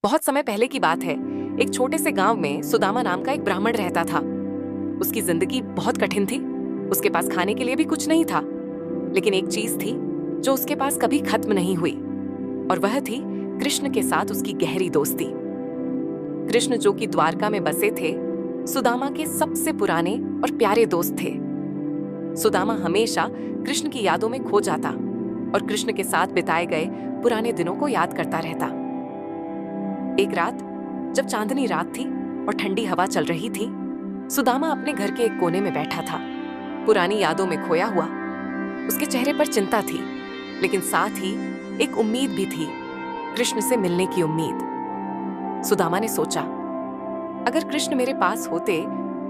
बहुत समय पहले की बात है। एक छोटे से गांव में सुदामा नाम का एक ब्राह्मण रहता था। उसकी जिंदगी बहुत कठिन थी। उसके पास खाने के लिए भी कुछ नहीं था, लेकिन एक चीज थी जो उसके पास कभी खत्म नहीं हुई, और वह थी कृष्ण के साथ उसकी गहरी दोस्ती। कृष्ण, जो कि द्वारका में बसे थे, सुदामा के सबसे पुराने और प्यारे दोस्त थे। सुदामा हमेशा कृष्ण की यादों में खो जाता और कृष्ण के साथ बिताए गए पुराने दिनों को याद करता रहता। एक रात, जब चांदनी रात थी और ठंडी हवा चल रही थी, सुदामा अपने घर के एक कोने में बैठा था, पुरानी यादों में खोया हुआ। उसके चेहरे पर चिंता थी, लेकिन साथ ही एक उम्मीद भी थी, कृष्ण से मिलने की उम्मीद। सुदामा ने सोचा, अगर कृष्ण मेरे पास होते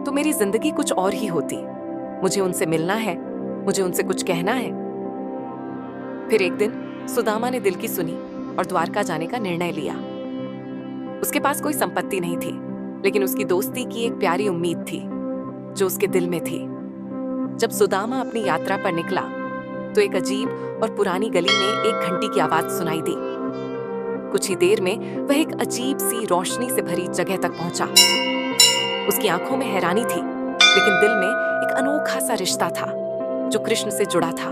तो मेरी जिंदगी कुछ और ही होती। मुझे उनसे मिलना है, मुझे उनसे कुछ कहना है। फिर एक दिन सुदामा ने दिल की सुनी और द्वारका जाने का निर्णय लिया। उसके पास कोई संपत्ति नहीं थी, लेकिन उसकी दोस्ती की एक प्यारी उम्मीद थी जो उसके दिल में थी। जब सुदामा अपनी यात्रा पर निकला तो एक अजीब और पुरानी गली में एक घंटी की आवाज सुनाई दी। कुछ ही देर में वह एक अजीब सी रोशनी से भरी जगह तक पहुंचा। उसकी आंखों में हैरानी थी, लेकिन दिल में एक अनोखा सा रिश्ता था जो कृष्ण से जुड़ा था।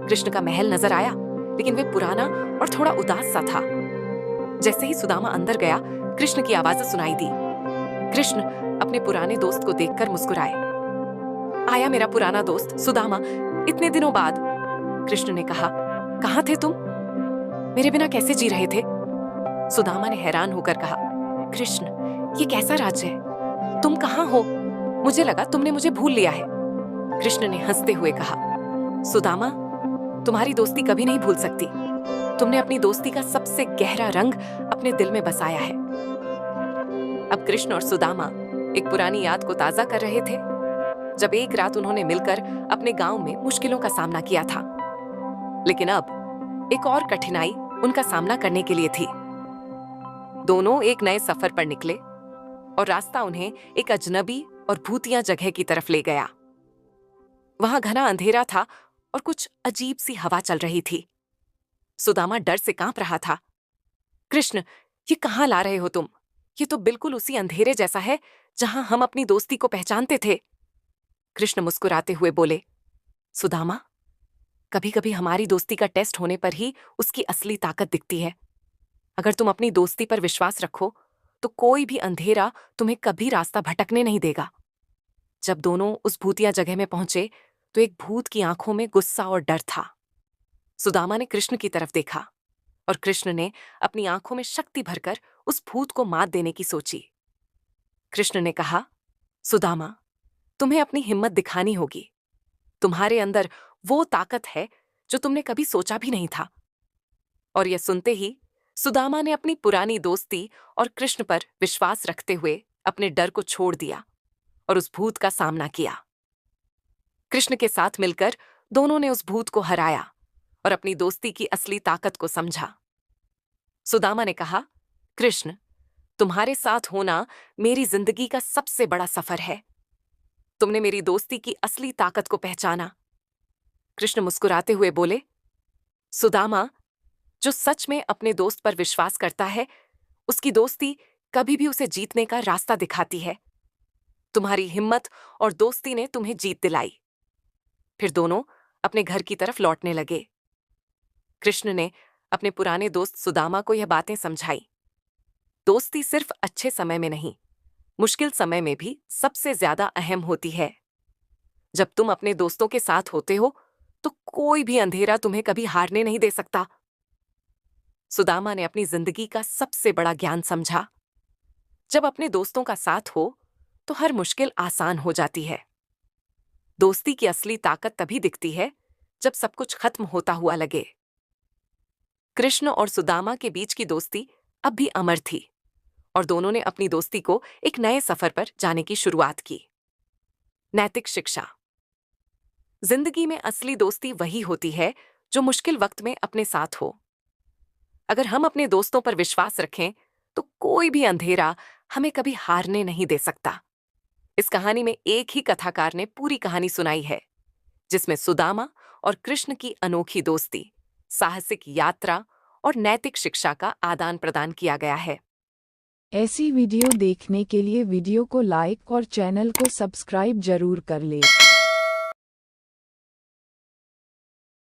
कृष्ण का महल नजर आया, लेकिन वह पुराना और थोड़ा उदास सा था। जैसे ही सुदामा अंदर गया, कृष्ण की आवाज सुनाई दी। कृष्ण अपने पुराने दोस्त को देखकर मुस्कुराए। आया मेरा पुराना दोस्त सुदामा, इतने दिनों बाद। कृष्ण ने कहा, कहाँ थे तुम? मेरे बिना कैसे जी रहे थे? सुदामा ने हैरान होकर कहा, कृष्ण, ये कैसा राज्य है? तुम कहाँ हो? मुझे लगा तुमने मुझे भूल लिया है। कृष्ण ने हंसते हुए कहा, सुदामा, तुम्हारी दोस्ती कभी नहीं भूल सकती। तुमने अपनी दोस्ती का सबसे गहरा रंग अपने दिल में बसाया है। अब कृष्ण और सुदामा एक पुरानी याद को ताजा कर रहे थे, जब एक रात उन्होंने मिलकर अपने गांव में मुश्किलों का सामना किया था। लेकिन अब एक और कठिनाई उनका सामना करने के लिए थी। दोनों एक नए सफर पर निकले और रास्ता उन्हें एक अजनबी और भूतिया जगह की तरफ ले गया। वहां घना अंधेरा था और कुछ अजीब सी हवा चल रही थी। सुदामा डर से कांप रहा था। कृष्ण, ये कहां ला रहे हो तुम? ये तो बिल्कुल उसी अंधेरे जैसा है जहां हम अपनी दोस्ती को पहचानते थे। कृष्ण मुस्कुराते हुए बोले, सुदामा, कभी कभी हमारी दोस्ती का टेस्ट होने पर ही उसकी असली ताकत दिखती है। अगर तुम अपनी दोस्ती पर विश्वास रखो तो कोई भी अंधेरा तुम्हें कभी रास्ता भटकने नहीं देगा। जब दोनों उस भूतिया जगह में पहुंचे तो एक भूत की आंखों में गुस्सा और डर था। सुदामा ने कृष्ण की तरफ देखा और कृष्ण ने अपनी आंखों में शक्ति भरकर उस भूत को मात देने की सोची। कृष्ण ने कहा, सुदामा, तुम्हें अपनी हिम्मत दिखानी होगी। तुम्हारे अंदर वो ताकत है जो तुमने कभी सोचा भी नहीं था। और यह सुनते ही सुदामा ने अपनी पुरानी दोस्ती और कृष्ण पर विश्वास रखते हुए अपने डर को छोड़ दिया और उस भूत का सामना किया। कृष्ण के साथ मिलकर दोनों ने उस भूत को हराया और अपनी दोस्ती की असली ताकत को समझा। सुदामा ने कहा, कृष्ण, तुम्हारे साथ होना मेरी जिंदगी का सबसे बड़ा सफर है। तुमने मेरी दोस्ती की असली ताकत को पहचाना। कृष्ण मुस्कुराते हुए बोले, सुदामा, जो सच में अपने दोस्त पर विश्वास करता है, उसकी दोस्ती कभी भी उसे जीतने का रास्ता दिखाती है। तुम्हारी हिम्मत और दोस्ती ने तुम्हें जीत दिलाई। फिर दोनों अपने घर की तरफ लौटने लगे। कृष्ण ने अपने पुराने दोस्त सुदामा को यह बातें समझाई। दोस्ती सिर्फ अच्छे समय में नहीं, मुश्किल समय में भी सबसे ज्यादा अहम होती है। जब तुम अपने दोस्तों के साथ होते हो तो कोई भी अंधेरा तुम्हें कभी हारने नहीं दे सकता। सुदामा ने अपनी जिंदगी का सबसे बड़ा ज्ञान समझा। जब अपने दोस्तों का साथ हो तो हर मुश्किल आसान हो जाती है। दोस्ती की असली ताकत तभी दिखती है जब सब कुछ खत्म होता हुआ लगे। कृष्ण और सुदामा के बीच की दोस्ती अब भी अमर थी और दोनों ने अपनी दोस्ती को एक नए सफर पर जाने की शुरुआत की। नैतिक शिक्षा। जिंदगी में असली दोस्ती वही होती है जो मुश्किल वक्त में अपने साथ हो। अगर हम अपने दोस्तों पर विश्वास रखें तो कोई भी अंधेरा हमें कभी हारने नहीं दे सकता। इस कहानी में एक ही कथाकार ने पूरी कहानी सुनाई है, जिसमें सुदामा और कृष्ण की अनोखी दोस्ती, साहसिक यात्रा और नैतिक शिक्षा का आदान प्रदान किया गया है। ऐसी वीडियो देखने के लिए वीडियो को लाइक और चैनल को सब्सक्राइब जरूर कर ले।